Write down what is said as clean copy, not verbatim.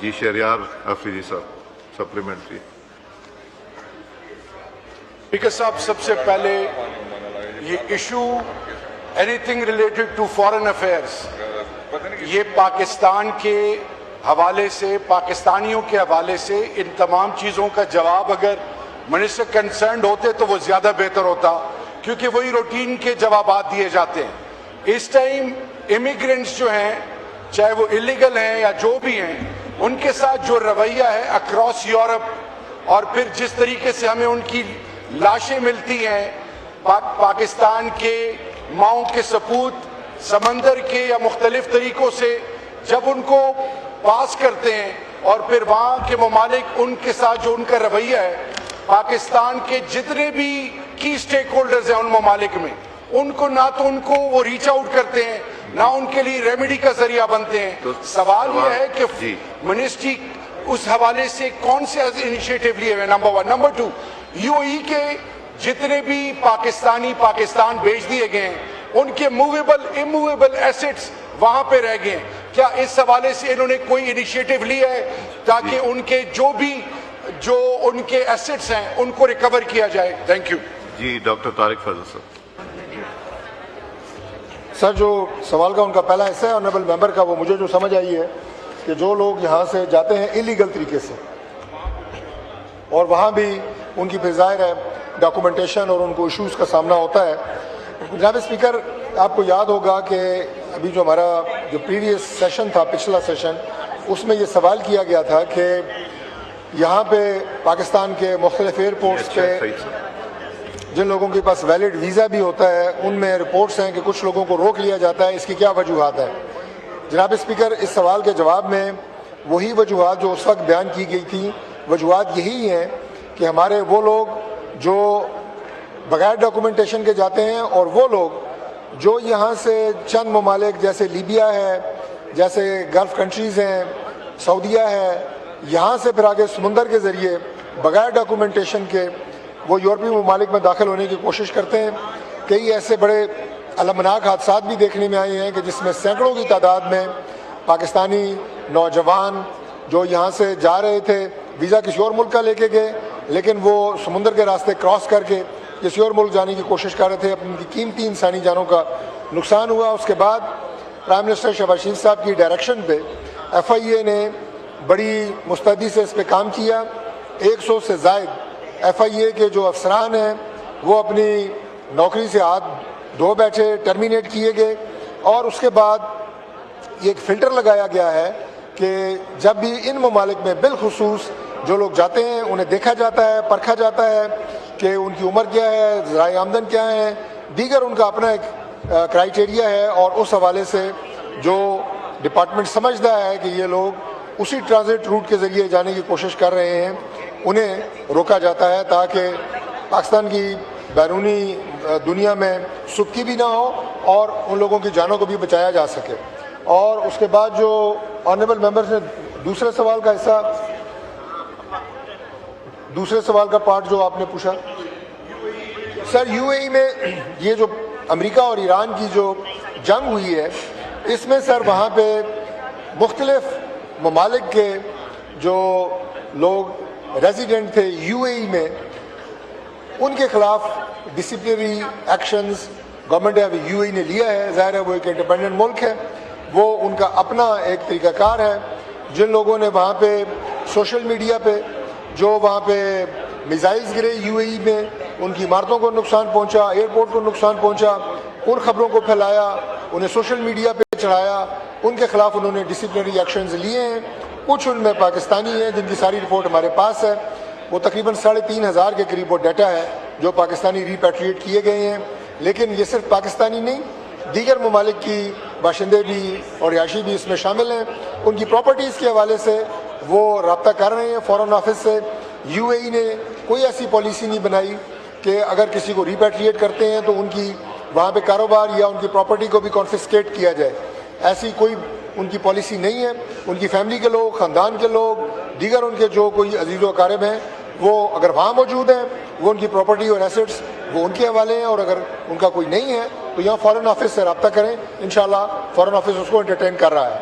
جی شہریار حفیظی صاحب supplementary. Speaker صاحب، سب سے پہلے یہ issue anything related to foreign affairs, یہ پاکستان کے حوالے سے، پاکستانیوں کے حوالے سے ان تمام چیزوں کا جواب اگر منسٹر کنسرنڈ ہوتے تو وہ زیادہ بہتر ہوتا، کیونکہ وہی روٹین کے جوابات دیے جاتے ہیں. اس ٹائم امیگرینٹس جو ہیں، چاہے وہ الیگل ہیں یا جو بھی ہیں، ان کے ساتھ جو رویہ ہے اکراس یورپ، اور پھر جس طریقے سے ہمیں ان کی لاشیں ملتی ہیں، پاکستان کے ماؤں کے سپوت سمندر کے یا مختلف طریقوں سے جب ان کو پاس کرتے ہیں، اور پھر وہاں کے ممالک ان کے ساتھ جو ان کا رویہ ہے، پاکستان کے جتنے بھی کی سٹیک ہولڈرز ہیں ان ممالک میں، ان کو نہ تو ان کو وہ ریچ آؤٹ کرتے ہیں، نہ ان کے لیے ریمیڈی کا ذریعہ بنتے ہیں. سوال یہ ہے کہ منسٹری اس حوالے سے کون سے انیشیٹو لیے ہوئے؟ نمبر 1. نمبر 2، یو اے ای کے جتنے بھی پاکستانی پاکستان بھیج دیے گئے ہیں، ان کے موویبل اموویبل ایسٹس وہاں پہ رہ گئے ہیں. کیا اس حوالے سے انہوں نے کوئی انیشیٹو لیا ہے تاکہ ان کے جو ان کے ایسٹس ہیں ان کو ریکور کیا جائے؟ Thank you. جی ڈاکٹر طارق فیضل صاحب. سر، جو سوال کا ان کا پہلا حصہ ہے آنریبل ممبر کا، وہ مجھے جو سمجھ آئی ہے کہ جو لوگ یہاں سے جاتے ہیں الیگل طریقے سے، اور وہاں بھی ان کی پھر ظاہر ہے ڈاکومنٹیشن اور ان کو ایشوز کا سامنا ہوتا ہے. جناب اسپیکر، آپ کو یاد ہوگا کہ ابھی جو ہمارا جو پریویس سیشن تھا، پچھلا سیشن، اس میں یہ سوال کیا گیا تھا کہ یہاں پہ پاکستان کے مختلف ایئرپورٹس پہ جن لوگوں کے پاس ویلڈ ویزا بھی ہوتا ہے، ان میں رپورٹس ہیں کہ کچھ لوگوں کو روک لیا جاتا ہے. اس کی کیا وجوہات ہے؟ جناب اسپیکر، اس سوال کے جواب میں وہی وجوہات جو اس وقت بیان کی گئی تھی، وجوہات یہی ہیں کہ ہمارے وہ لوگ جو بغیر ڈاکومنٹیشن کے جاتے ہیں، اور وہ لوگ جو یہاں سے چند ممالک جیسے لیبیا ہے، جیسے گلف کنٹریز ہیں، سعودیہ ہے، یہاں سے پھر آگے سمندر کے ذریعے بغیر ڈاکومنٹیشن کے وہ یورپی ممالک میں داخل ہونے کی کوشش کرتے ہیں. کئی ایسے بڑے المناک حادثات بھی دیکھنے میں آئے ہیں کہ جس میں سینکڑوں کی تعداد میں پاکستانی نوجوان جو یہاں سے جا رہے تھے، ویزا کسی اور ملک کا لے کے گئے، لیکن وہ سمندر کے راستے کراس کر کے کسی اور ملک جانے کی کوشش کر رہے تھے، اپنی قیمتی انسانی جانوں کا نقصان ہوا. اس کے بعد پرائم منسٹر شہباز شریف صاحب کی ڈائریکشن پہ ایف آئی اے نے بڑی مستعدی سے اس پہ کام کیا. 100 سے زائد ایف آئی اے کے جو افسران ہیں وہ اپنی نوکری سے ہاتھ دھو بیٹھے، ٹرمینیٹ کیے گئے. اور اس کے بعد یہ ایک فلٹر لگایا گیا ہے کہ جب بھی ان ممالک میں بالخصوص جو لوگ جاتے ہیں انہیں دیکھا جاتا ہے، پرکھا جاتا ہے کہ ان کی عمر کیا ہے، ذرائع آمدن کیا ہے، دیگر ان کا اپنا ایک کرائیٹیریا ہے، اور اس حوالے سے جو ڈپارٹمنٹ سمجھتا ہے کہ یہ لوگ اسی ٹرانزٹ روٹ کے ذریعے جانے کی کوشش کر رہے ہیں، انہیں روکا جاتا ہے تاکہ پاکستان کی بیرونی دنیا میں سستی بھی نہ ہو اور ان لوگوں کی جانوں کو بھی بچایا جا سکے. اور اس کے بعد جو آنریبل ممبرز نے دوسرے سوال کا حصہ، دوسرے سوال کا پارٹ جو آپ نے پوچھا، سر یو اے ای میں یہ جو امریکہ اور ایران کی جو جنگ ہوئی ہے، اس میں سر وہاں پہ مختلف ممالک کے جو لوگ ریزیڈنٹ تھے یو اے ای میں، ان کے خلاف disciplinary actions government of U A E نے لیا ہے. ظاہر ہے وہ ایک انڈیپینڈنٹ ملک ہے، وہ ان کا اپنا ایک طریقہ کار ہے. جن لوگوں نے وہاں پہ سوشل میڈیا پہ جو وہاں پہ میزائلز گرے یو اے ای میں، ان کی عمارتوں کو نقصان پہنچا، ایئرپورٹ کو نقصان پہنچا، ان خبروں کو پھیلایا، انہیں سوشل میڈیا پہ چڑھایا، ان کے خلاف انہوں نے ڈسپلنری ایکشنز لیے ہیں. کچھ ان میں پاکستانی ہیں جن کی ساری رپورٹ ہمارے پاس ہے، وہ تقریباً 3,500 کے قریب وہ ڈیٹا ہے جو پاکستانی ریپیٹریٹ کیے گئے ہیں. لیکن یہ صرف پاکستانی نہیں، دیگر ممالک کی باشندے بھی اور رہائشی بھی اس میں شامل ہیں. ان کی پراپرٹیز کے حوالے سے وہ رابطہ کر رہے ہیں فارن آفس سے. یو اے ای نے کوئی ایسی پالیسی نہیں بنائی کہ اگر کسی کو ریپیٹریٹ کرتے ہیں تو ان کی وہاں پہ کاروبار یا ان کی پراپرٹی کو بھی کانفسکیٹ کیا جائے. ایسی کوئی ان کی پالیسی نہیں ہے. ان کی فیملی کے لوگ، خاندان کے لوگ، دیگر ان کے جو کوئی عزیز و اقارب ہیں، وہ اگر وہاں موجود ہیں، وہ ان کی پراپرٹی اور ایسٹس وہ ان کے حوالے ہیں، اور اگر ان کا کوئی نہیں ہے تو یہاں فارن آفس سے رابطہ کریں. انشاءاللہ فارن آفس اس کو انٹرٹین کر رہا ہے.